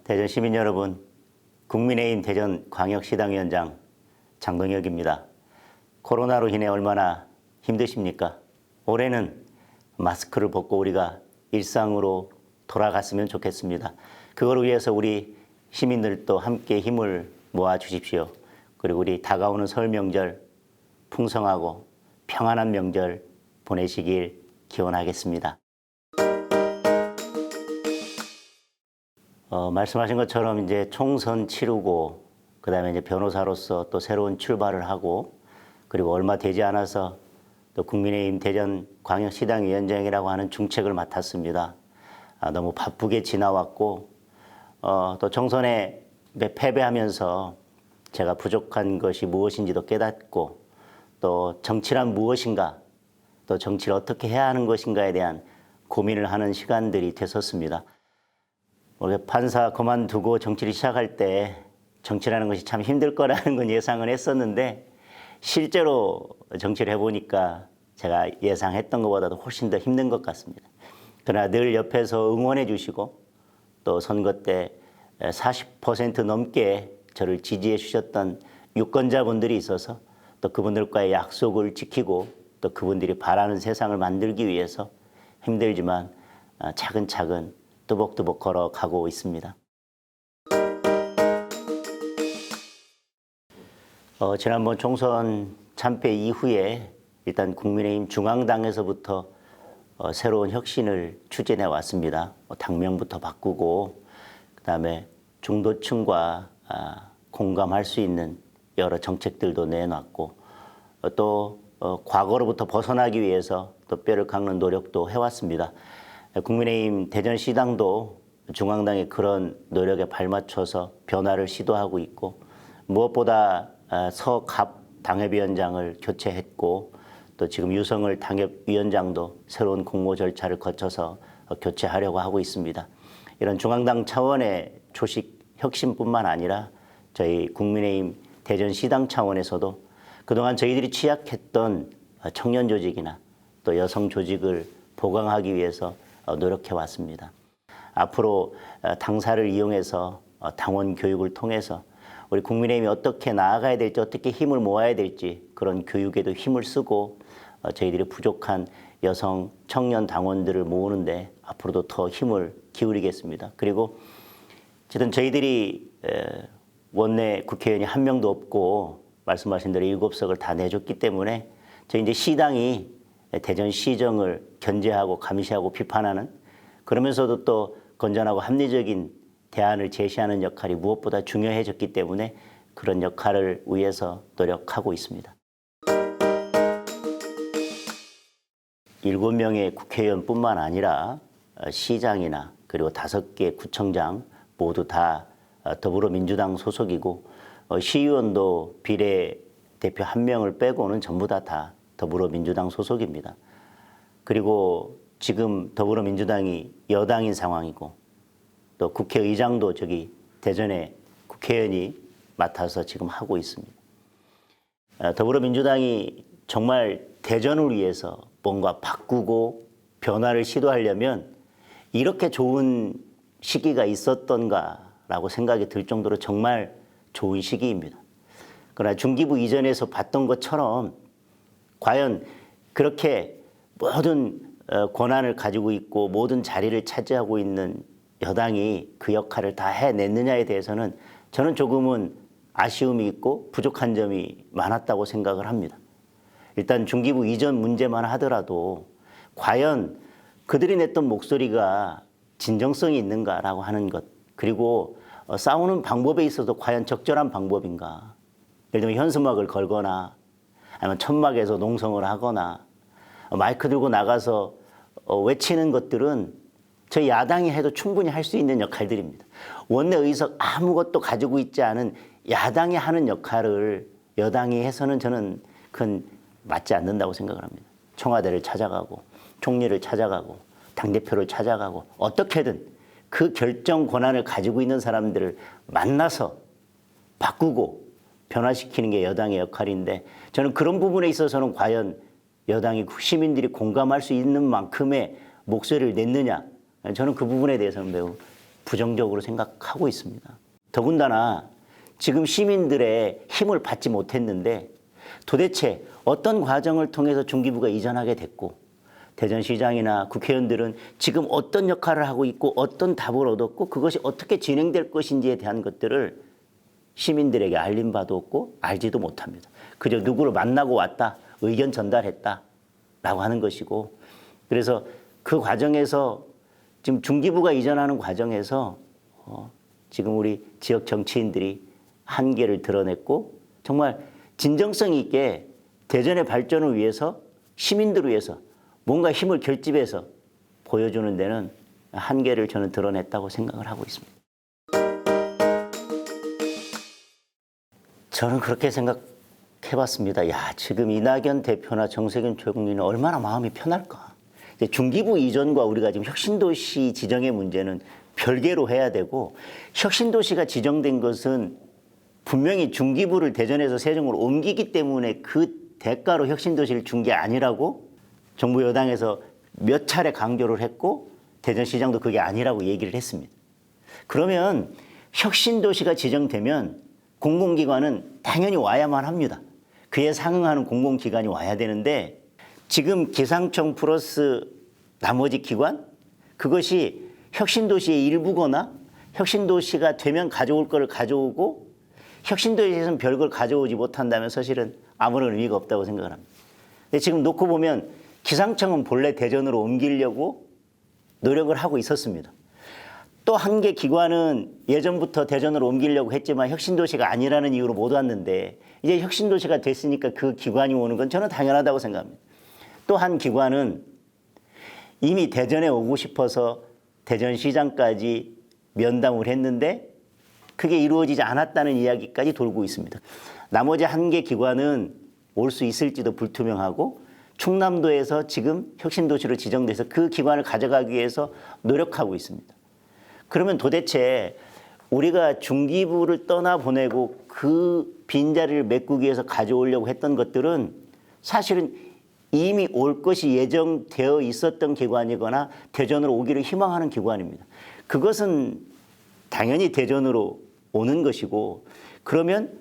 대전 시민 여러분, 국민의힘 대전광역시당위원장 장동혁입니다. 코로나로 인해 얼마나 힘드십니까? 올해는 마스크를 벗고 우리가 일상으로 돌아갔으면 좋겠습니다. 그걸 위해서 우리 시민들도 함께 힘을 모아 주십시오. 그리고 우리 다가오는 설 명절 풍성하고 평안한 명절 보내시길 기원하겠습니다. 말씀하신 것처럼 이제 총선 치르고 그다음에 이제 변호사로서 또 새로운 출발을 하고 그리고 얼마 되지 않아서 또 국민의힘 대전광역시당위원장이라고 하는 중책을 맡았습니다. 너무 바쁘게 지나왔고 또 총선에 패배하면서 제가 부족한 것이 무엇인지도 깨닫고 또 정치란 무엇인가 또 정치를 어떻게 해야 하는 것인가에 대한 고민을 하는 시간들이 됐었습니다. 판사 그만두고 정치를 시작할 때 정치라는 것이 참 힘들 거라는 건 예상을 했었는데 실제로 정치를 해보니까 제가 예상했던 것보다도 훨씬 더 힘든 것 같습니다. 그러나 늘 옆에서 응원해 주시고 또 선거 때 40% 넘게 저를 지지해 주셨던 유권자분들이 있어서 또 그분들과의 약속을 지키고 또 그분들이 바라는 세상을 만들기 위해서 힘들지만 차근차근 뚜벅뚜벅 걸어가고 있습니다. 지난번 총선 참패 이후에 일단 국민의힘 중앙당에서부터 새로운 혁신을 추진해 왔습니다. 당명부터 바꾸고 그다음에 중도층과 공감할 수 있는 여러 정책들도 내놨고 또 과거로부터 벗어나기 위해서 또 뼈를 깎는 노력도 해왔습니다. 국민의힘 대전시당도 중앙당의 그런 노력에 발맞춰서 변화를 시도하고 있고 무엇보다 서갑 당협위원장을 교체했고 또 지금 유성을 당협위원장도 새로운 공모 절차를 거쳐서 교체하려고 하고 있습니다. 이런 중앙당 차원의 조직 혁신뿐만 아니라 저희 국민의힘 대전시당 차원에서도 그동안 저희들이 취약했던 청년 조직이나 또 여성 조직을 보강하기 위해서 노력해 왔습니다. 앞으로 당사를 이용해서 당원 교육을 통해서 우리 국민의힘이 어떻게 나아가야 될지 어떻게 힘을 모아야 될지 그런 교육에도 힘을 쓰고 저희들이 부족한 여성 청년 당원들을 모으는데 앞으로도 더 힘을 기울이겠습니다. 그리고 어쨌든 저희들이 원내 국회의원이 한 명도 없고 말씀하신 대로 7석을 다 내줬기 때문에 저희 이제 시당이 대전시정을 견제하고 감시하고 비판하는 그러면서도 또 건전하고 합리적인 대안을 제시하는 역할이 무엇보다 중요해졌기 때문에 그런 역할을 위해서 노력하고 있습니다. 7명의 국회의원뿐만 아니라 시장이나 그리고 5개 구청장 모두 다 더불어민주당 소속이고 시의원도 비례대표 1명을 빼고는 전부 다 더불어민주당 소속입니다. 그리고 지금 더불어민주당이 여당인 상황이고 또 국회의장도 저기 대전에 국회의원이 맡아서 지금 하고 있습니다. 더불어민주당이 정말 대전을 위해서 뭔가 바꾸고 변화를 시도하려면 이렇게 좋은 시기가 있었던가라고 생각이 들 정도로 정말 좋은 시기입니다. 그러나 중기부 이전에서 봤던 것처럼 과연 그렇게 모든 권한을 가지고 있고 모든 자리를 차지하고 있는 여당이 그 역할을 다 해냈느냐에 대해서는 저는 조금은 아쉬움이 있고 부족한 점이 많았다고 생각을 합니다. 일단 중기부 이전 문제만 하더라도 과연 그들이 냈던 목소리가 진정성이 있는가라고 하는 것 그리고 싸우는 방법에 있어서 과연 적절한 방법인가. 예를 들면 현수막을 걸거나 아니면 천막에서 농성을 하거나 마이크 들고 나가서 외치는 것들은 저희 야당이 해도 충분히 할 수 있는 역할들입니다. 원내 의석 아무것도 가지고 있지 않은 야당이 하는 역할을 여당이 해서는 저는 그건 맞지 않는다고 생각을 합니다. 청와대를 찾아가고 총리를 찾아가고 당대표를 찾아가고 어떻게든 그 결정 권한을 가지고 있는 사람들을 만나서 바꾸고 변화시키는 게 여당의 역할인데 저는 그런 부분에 있어서는 과연 여당이 시민들이 공감할 수 있는 만큼의 목소리를 냈느냐, 저는 그 부분에 대해서는 매우 부정적으로 생각하고 있습니다. 더군다나 지금 시민들의 힘을 받지 못했는데 도대체 어떤 과정을 통해서 중기부가 이전하게 됐고 대전시장이나 국회의원들은 지금 어떤 역할을 하고 있고 어떤 답을 얻었고 그것이 어떻게 진행될 것인지에 대한 것들을 시민들에게 알린 바도 없고 알지도 못합니다. 그저 누구를 만나고 왔다, 의견 전달했다라고 하는 것이고, 그래서 그 과정에서 지금 중기부가 이전하는 과정에서 지금 우리 지역 정치인들이 한계를 드러냈고 정말 진정성 있게 대전의 발전을 위해서 시민들을 위해서 뭔가 힘을 결집해서 보여주는 데는 한계를 저는 드러냈다고 생각을 하고 있습니다. 저는 그렇게 생각해봤습니다. 야, 지금 이낙연 대표나 정세균 총리는 얼마나 마음이 편할까. 중기부 이전과 우리가 지금 혁신도시 지정의 문제는 별개로 해야 되고, 혁신도시가 지정된 것은 분명히 중기부를 대전에서 세종으로 옮기기 때문에 그 대가로 혁신도시를 준 게 아니라고 정부 여당에서 몇 차례 강조를 했고 대전시장도 그게 아니라고 얘기를 했습니다. 그러면 혁신도시가 지정되면 공공기관은 당연히 와야만 합니다. 그에 상응하는 공공기관이 와야 되는데 지금 기상청 플러스 나머지 기관, 그것이 혁신도시의 일부거나 혁신도시가 되면 가져올 거를 가져오고 혁신도시에서는 별걸 가져오지 못한다면 사실은 아무런 의미가 없다고 생각을 합니다. 근데 지금 놓고 보면 기상청은 본래 대전으로 옮기려고 노력을 하고 있었습니다. 또 한 개 기관은 예전부터 대전으로 옮기려고 했지만 혁신도시가 아니라는 이유로 못 왔는데 이제 혁신도시가 됐으니까 그 기관이 오는 건 저는 당연하다고 생각합니다. 또 한 기관은 이미 대전에 오고 싶어서 대전시장까지 면담을 했는데 그게 이루어지지 않았다는 이야기까지 돌고 있습니다. 나머지 한 개 기관은 올 수 있을지도 불투명하고 충남도에서 지금 혁신도시로 지정돼서 그 기관을 가져가기 위해서 노력하고 있습니다. 그러면 도대체 우리가 중기부를 떠나보내고 그 빈자리를 메꾸기 위해서 가져오려고 했던 것들은 사실은 이미 올 것이 예정되어 있었던 기관이거나 대전으로 오기를 희망하는 기관입니다. 그것은 당연히 대전으로 오는 것이고, 그러면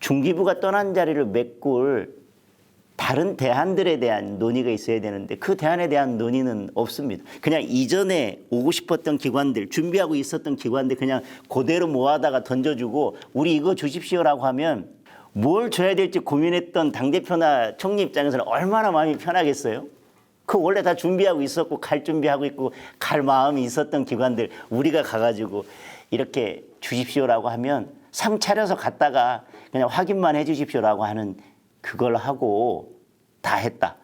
중기부가 떠난 자리를 메꿀 다른 대안들에 대한 논의가 있어야 되는데 그 대안에 대한 논의는 없습니다. 그냥 이전에 오고 싶었던 기관들, 준비하고 있었던 기관들 그냥 그대로 모아다가 던져주고 우리 이거 주십시오라고 하면 뭘 줘야 될지 고민했던 당대표나 총리 입장에서는 얼마나 마음이 편하겠어요? 그 원래 다 준비하고 있었고 갈 준비하고 있고 갈 마음이 있었던 기관들 우리가 가가지고 이렇게 주십시오라고 하면 상 차려서 갔다가 그냥 확인만 해 주십시오라고 하는 그걸 하고 다 했다.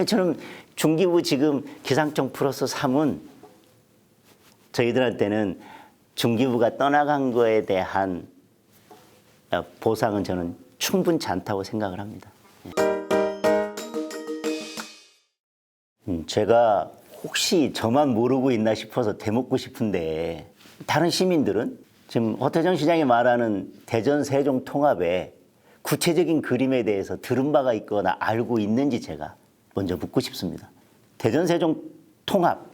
저는 중기부 지금 기상청 플러스 3은 저희들한테는 중기부가 떠나간 거에 대한 보상은 저는 충분치 않다고 생각을 합니다. 제가 혹시 저만 모르고 있나 싶어서 대묻고 싶은데 다른 시민들은 지금 허태정 시장이 말하는 대전 세종 통합에 구체적인 그림에 대해서 들은 바가 있거나 알고 있는지 제가 먼저 묻고 싶습니다. 대전 세종 통합,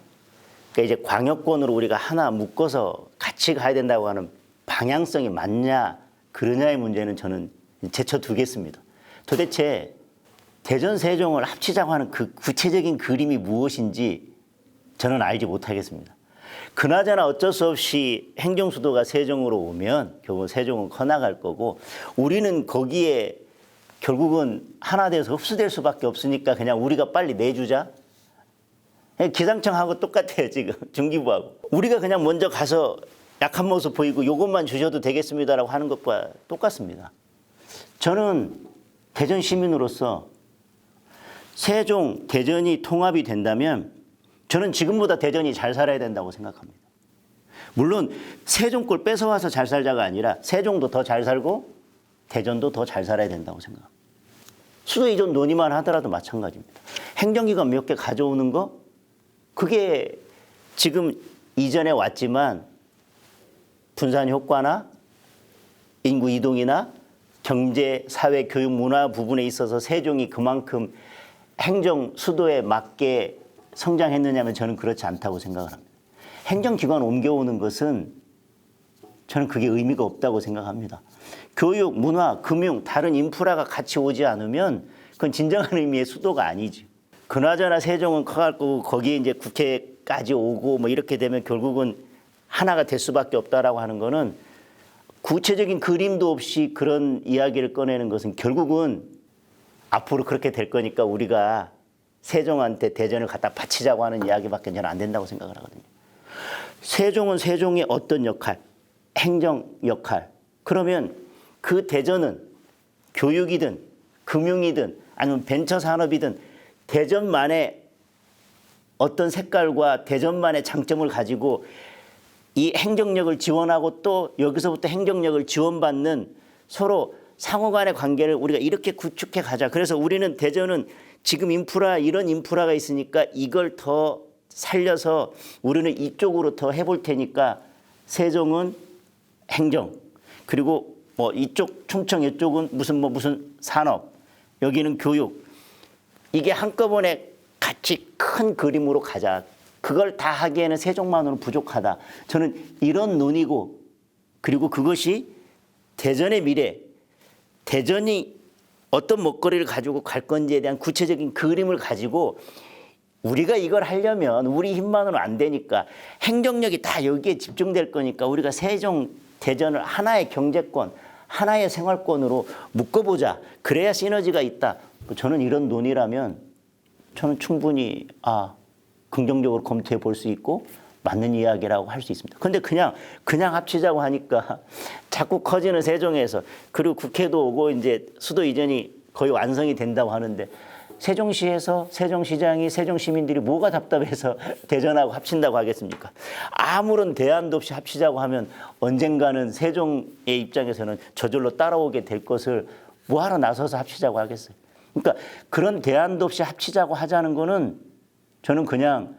그러니까 이제 광역권으로 우리가 하나 묶어서 같이 가야 된다고 하는 방향성이 맞냐 그러냐의 문제는 저는 제쳐두겠습니다. 도대체 대전 세종을 합치자고 하는 그 구체적인 그림이 무엇인지 저는 알지 못하겠습니다. 그나저나 어쩔 수 없이 행정수도가 세종으로 오면 결국 세종은 커나갈 거고 우리는 거기에 결국은 하나 돼서 흡수될 수밖에 없으니까 그냥 우리가 빨리 내주자. 기상청하고 똑같아요 지금 중기부하고. 우리가 그냥 먼저 가서 약한 모습 보이고 이것만 주셔도 되겠습니다라고 하는 것과 똑같습니다. 저는 대전 시민으로서 세종, 대전이 통합이 된다면 저는 지금보다 대전이 잘 살아야 된다고 생각합니다. 물론 세종 걸 뺏어와서 잘 살자가 아니라 세종도 더 잘 살고 대전도 더 잘 살아야 된다고 생각합니다. 수도 이전 논의만 하더라도 마찬가지입니다. 행정기관 몇 개 가져오는 거 그게 지금 이전에 왔지만 분산 효과나 인구 이동이나 경제, 사회, 교육, 문화 부분에 있어서 세종이 그만큼 행정 수도에 맞게 성장했느냐면 저는 그렇지 않다고 생각을 합니다. 행정기관 옮겨오는 것은 저는 그게 의미가 없다고 생각합니다. 교육, 문화, 금융, 다른 인프라가 같이 오지 않으면 그건 진정한 의미의 수도가 아니지. 그나저나 세종은 커갈 거고 거기에 이제 국회까지 오고 뭐 이렇게 되면 결국은 하나가 될 수밖에 없다라고 하는 거는 구체적인 그림도 없이 그런 이야기를 꺼내는 것은 결국은 앞으로 그렇게 될 거니까 우리가 세종한테 대전을 갖다 바치자고 하는 이야기밖에 저는 안 된다고 생각을 하거든요. 세종은 세종의 어떤 역할, 행정 역할, 그러면 그 대전은 교육이든 금융이든 아니면 벤처 산업이든 대전만의 어떤 색깔과 대전만의 장점을 가지고 이 행정력을 지원하고 또 여기서부터 행정력을 지원받는 서로 상호 간의 관계를 우리가 이렇게 구축해 가자. 그래서 우리는 대전은 지금 인프라 이런 인프라가 있으니까 이걸 더 살려서 우리는 이쪽으로 더 해볼 테니까 세종은 행정, 그리고 뭐 이쪽 충청 이쪽은 무슨 산업, 여기는 교육. 이게 한꺼번에 같이 큰 그림으로 가자. 그걸 다 하기에는 세종만으로는 부족하다. 저는 이런 논의고, 그리고 그것이 대전의 미래, 대전이 어떤 먹거리를 가지고 갈 건지에 대한 구체적인 그림을 가지고 우리가 이걸 하려면 우리 힘만으로는 안 되니까 행정력이 다 여기에 집중될 거니까 우리가 세종, 대전을 하나의 경제권, 하나의 생활권으로 묶어보자. 그래야 시너지가 있다. 저는 이런 논의라면 저는 충분히 긍정적으로 검토해 볼 수 있고 맞는 이야기라고 할 수 있습니다. 그런데 그냥 합치자고 하니까 자꾸 커지는 세종에서, 그리고 국회도 오고 이제 수도 이전이 거의 완성이 된다고 하는데 세종시에서 세종시장이 세종 시민들이 뭐가 답답해서 대전하고 합친다고 하겠습니까? 아무런 대안도 없이 합치자고 하면 언젠가는 세종의 입장에서는 저절로 따라오게 될 것을 뭐하러 나서서 합치자고 하겠어요. 그러니까 그런 대안도 없이 합치자고 하자는 거는 저는 그냥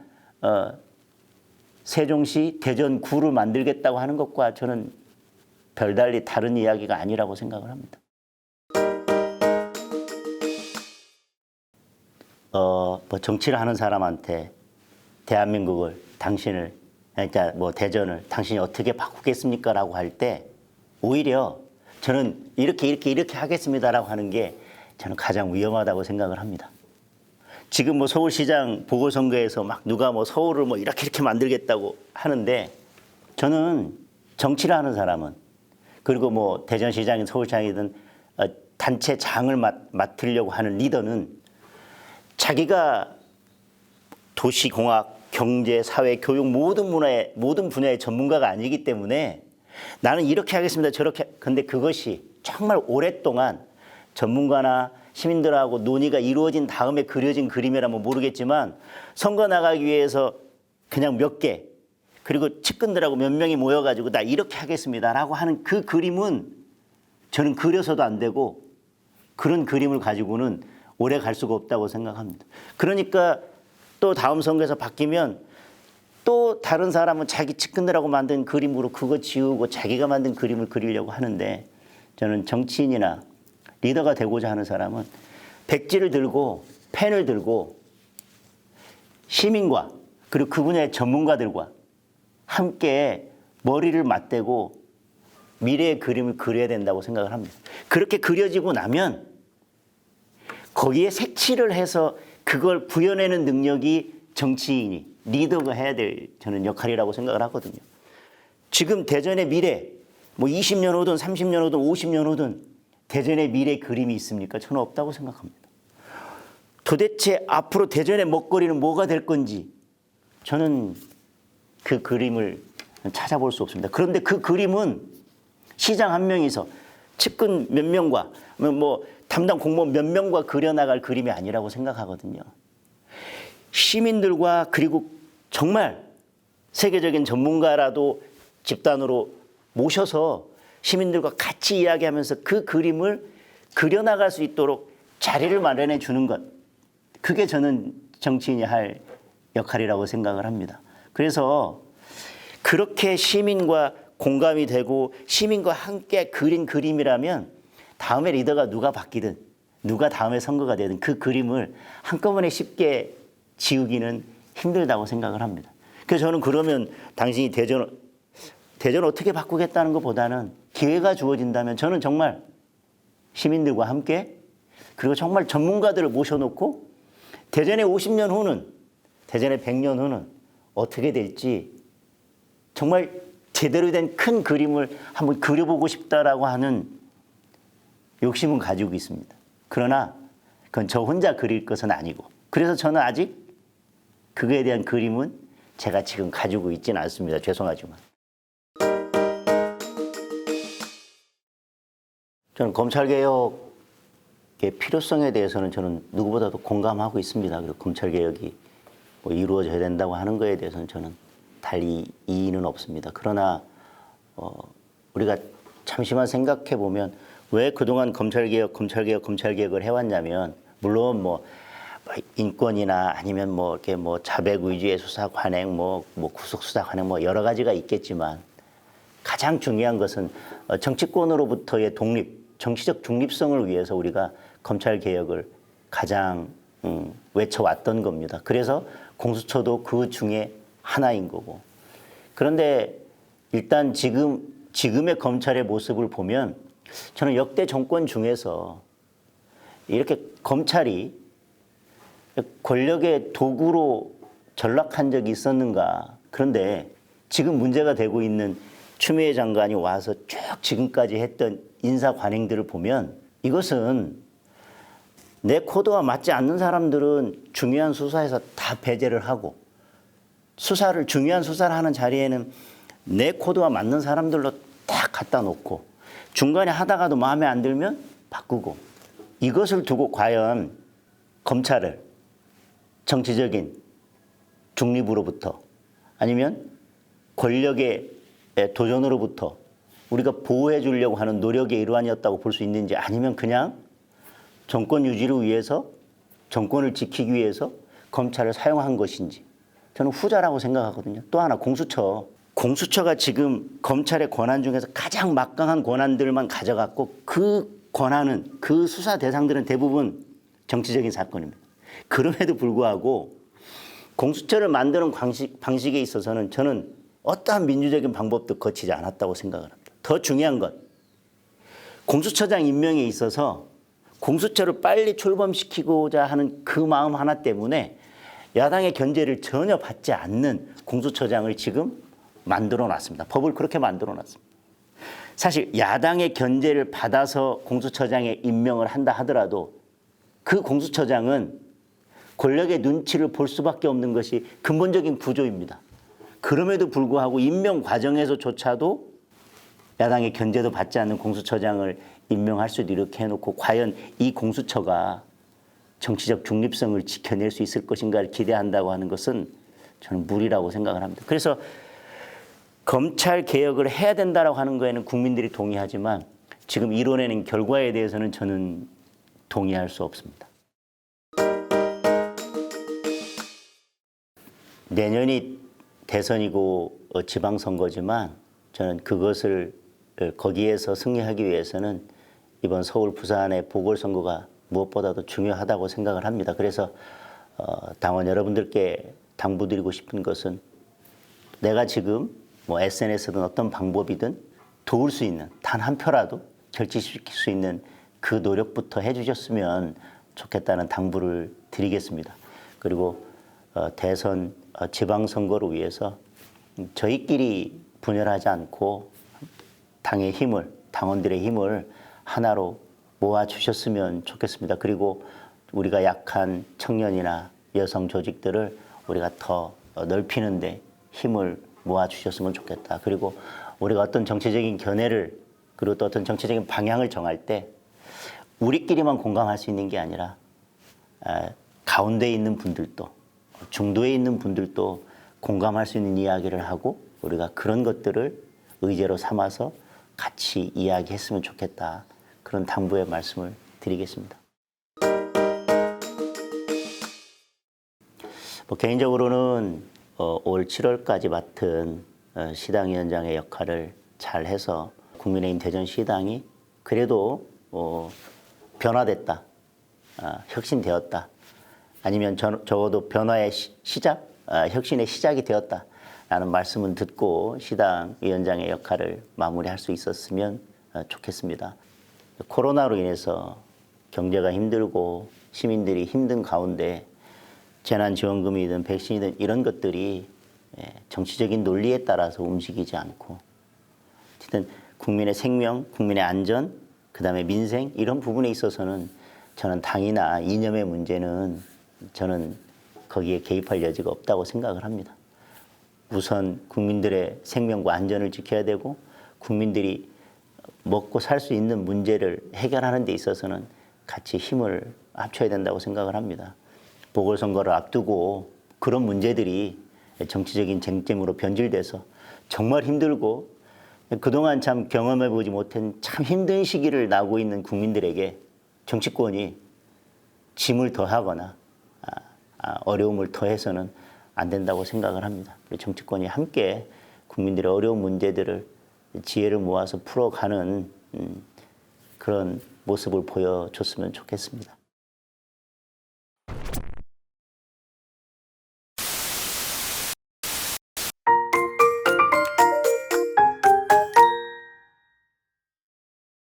세종시 대전구를 만들겠다고 하는 것과 저는 별달리 다른 이야기가 아니라고 생각을 합니다. 뭐 정치를 하는 사람한테 대한민국을 당신을, 그러니까 뭐 대전을 당신이 어떻게 바꾸겠습니까? 라고 할 때 오히려 저는 이렇게 하겠습니다라고 하는 게 저는 가장 위험하다고 생각을 합니다. 지금 뭐 서울시장 보궐선거에서 막 누가 뭐 서울을 뭐 이렇게 만들겠다고 하는데 저는 정치를 하는 사람은, 그리고 뭐 대전시장이든 서울시장이든 단체장을 맡으려고 하는 리더는 자기가 도시공학, 경제, 사회, 교육 모든 분야의 전문가가 아니기 때문에 나는 이렇게 하겠습니다. 저렇게. 근데 그것이 정말 오랫동안 전문가나 시민들하고 논의가 이루어진 다음에 그려진 그림이라면 모르겠지만 선거 나가기 위해서 그냥 몇 개, 그리고 측근들하고 몇 명이 모여가지고 나 이렇게 하겠습니다라고 하는 그 그림은 저는 그려서도 안 되고 그런 그림을 가지고는 오래 갈 수가 없다고 생각합니다. 그러니까 또 다음 선거에서 바뀌면 또 다른 사람은 자기 측근들하고 만든 그림으로 그거 지우고 자기가 만든 그림을 그리려고 하는데, 저는 정치인이나 리더가 되고자 하는 사람은 백지를 들고 펜을 들고 시민과 그리고 그 분야의 전문가들과 함께 머리를 맞대고 미래의 그림을 그려야 된다고 생각을 합니다. 그렇게 그려지고 나면 거기에 색칠을 해서 그걸 구현해내는 능력이 정치인이, 리더가 해야 될 저는 역할이라고 생각을 하거든요. 지금 대전의 미래, 뭐 20년 후든 30년 후든 50년 후든 대전의 미래 그림이 있습니까? 저는 없다고 생각합니다. 도대체 앞으로 대전의 먹거리는 뭐가 될 건지 저는 그 그림을 찾아볼 수 없습니다. 그런데 그 그림은 시장 한 명이서 측근 몇 명과 뭐 담당 공무원 몇 명과 그려나갈 그림이 아니라고 생각하거든요. 시민들과 그리고 정말 세계적인 전문가라도 집단으로 모셔서 시민들과 같이 이야기하면서 그 그림을 그려나갈 수 있도록 자리를 마련해 주는 것, 그게 저는 정치인이 할 역할이라고 생각을 합니다. 그래서 그렇게 시민과 공감이 되고 시민과 함께 그린 그림이라면 다음에 리더가 누가 바뀌든 누가 다음에 선거가 되든 그 그림을 한꺼번에 쉽게 지우기는 힘들다고 생각을 합니다. 그래서 저는 그러면 당신이 대전 어떻게 바꾸겠다는 것보다는 기회가 주어진다면 저는 정말 시민들과 함께 그리고 정말 전문가들을 모셔놓고 대전의 50년 후는 대전의 100년 후는 어떻게 될지 정말 제대로 된 큰 그림을 한번 그려보고 싶다라고 하는 욕심은 가지고 있습니다. 그러나 그건 저 혼자 그릴 것은 아니고 그래서 저는 아직 그거에 대한 그림은 제가 지금 가지고 있지는 않습니다. 죄송하지만. 저는 검찰개혁의 필요성에 대해서는 저는 누구보다도 공감하고 있습니다. 그리고 검찰개혁이 뭐 이루어져야 된다고 하는 거에 대해서는 저는 달리 이의는 없습니다. 그러나 우리가 잠시만 생각해 보면 왜 그동안 검찰개혁을 해왔냐면 물론 뭐 인권이나 아니면 뭐 이렇게 뭐 자백 위주의 수사 관행, 뭐 구속 수사 관행 뭐 여러 가지가 있겠지만 가장 중요한 것은 정치권으로부터의 독립, 정치적 중립성을 위해서 우리가 검찰개혁을 가장 외쳐왔던 겁니다. 그래서 공수처도 그 중에 하나인 거고. 그런데 일단 지금의 검찰의 모습을 보면 저는 역대 정권 중에서 이렇게 검찰이 권력의 도구로 전락한 적이 있었는가. 그런데 지금 문제가 되고 있는 추미애 장관이 와서 쭉 지금까지 했던 인사 관행들을 보면 이것은 내 코드와 맞지 않는 사람들은 중요한 수사에서 다 배제를 하고 중요한 수사를 하는 자리에는 내 코드와 맞는 사람들로 딱 갖다 놓고 중간에 하다가도 마음에 안 들면 바꾸고 이것을 두고 과연 검찰을 정치적인 중립으로부터 아니면 권력의 도전으로부터 우리가 보호해 주려고 하는 노력의 일환이었다고 볼 수 있는지 아니면 그냥 정권 유지를 위해서 정권을 지키기 위해서 검찰을 사용한 것인지 저는 후자라고 생각하거든요. 또 하나 공수처가 지금 검찰의 권한 중에서 가장 막강한 권한들만 가져갔고 그 권한은 그 수사 대상들은 대부분 정치적인 사건입니다. 그럼에도 불구하고 공수처를 만드는 방식에 있어서는 저는 어떠한 민주적인 방법도 거치지 않았다고 생각을 합니다. 더 중요한 건 공수처장 임명에 있어서 공수처를 빨리 출범시키고자 하는 그 마음 하나 때문에 야당의 견제를 전혀 받지 않는 공수처장을 지금 만들어 놨습니다. 법을 그렇게 만들어 놨습니다. 사실 야당의 견제를 받아서 공수처장에 임명을 한다 하더라도 그 공수처장은 권력의 눈치를 볼 수밖에 없는 것이 근본적인 구조입니다. 그럼에도 불구하고 임명 과정에서조차도 야당의 견제도 받지 않는 공수처장을 임명할 수도 이렇게 해놓고 과연 이 공수처가 정치적 중립성을 지켜낼 수 있을 것인가를 기대한다고 하는 것은 저는 무리라고 생각을 합니다. 그래서 검찰 개혁을 해야 된다라고 하는 거에는 국민들이 동의하지만 지금 이뤄내는 결과에 대해서는 저는 동의할 수 없습니다. 내년이 대선이고 지방선거지만 저는 그것을 거기에서 승리하기 위해서는 이번 서울 부산의 보궐선거가 무엇보다도 중요하다고 생각을 합니다. 그래서 당원 여러분들께 당부드리고 싶은 것은 내가 지금 뭐 SNS든 어떤 방법이든 도울 수 있는 단 한 표라도 결집시킬 수 있는 그 노력부터 해주셨으면 좋겠다는 당부를 드리겠습니다. 그리고 대선 지방선거를 위해서 저희끼리 분열하지 않고 당의 힘을, 당원들의 힘을 하나로 모아주셨으면 좋겠습니다. 그리고 우리가 약한 청년이나 여성 조직들을 우리가 더 넓히는데 힘을 모아주셨으면 좋겠다. 그리고 우리가 어떤 정치적인 견해를 그리고 또 어떤 정치적인 방향을 정할 때 우리끼리만 공감할 수 있는 게 아니라 가운데에 있는 분들도 중도에 있는 분들도 공감할 수 있는 이야기를 하고 우리가 그런 것들을 의제로 삼아서 같이 이야기했으면 좋겠다. 그런 당부의 말씀을 드리겠습니다. 개인적으로는 올 7월까지 맡은 시당위원장의 역할을 잘해서 국민의힘 대전시당이 그래도 변화됐다, 혁신되었다, 아니면 적어도 변화의 시작, 혁신의 시작이 되었다라는 말씀은 듣고 시당 위원장의 역할을 마무리할 수 있었으면 좋겠습니다. 코로나로 인해서 경제가 힘들고 시민들이 힘든 가운데 재난지원금이든 백신이든 이런 것들이 정치적인 논리에 따라서 움직이지 않고 어쨌든 국민의 생명, 국민의 안전, 그다음에 민생 이런 부분에 있어서는 저는 당이나 이념의 문제는 저는 거기에 개입할 여지가 없다고 생각을 합니다. 우선 국민들의 생명과 안전을 지켜야 되고 국민들이 먹고 살 수 있는 문제를 해결하는 데 있어서는 같이 힘을 합쳐야 된다고 생각을 합니다. 보궐선거를 앞두고 그런 문제들이 정치적인 쟁점으로 변질돼서 정말 힘들고 그동안 참 경험해보지 못한 참 힘든 시기를 나고 있는 국민들에게 정치권이 짐을 더하거나 어려움을 더해서는 안 된다고 생각을 합니다. 우리 정치권이 함께 국민들의 어려운 문제들을 지혜를 모아서 풀어가는 그런 모습을 보여줬으면 좋겠습니다.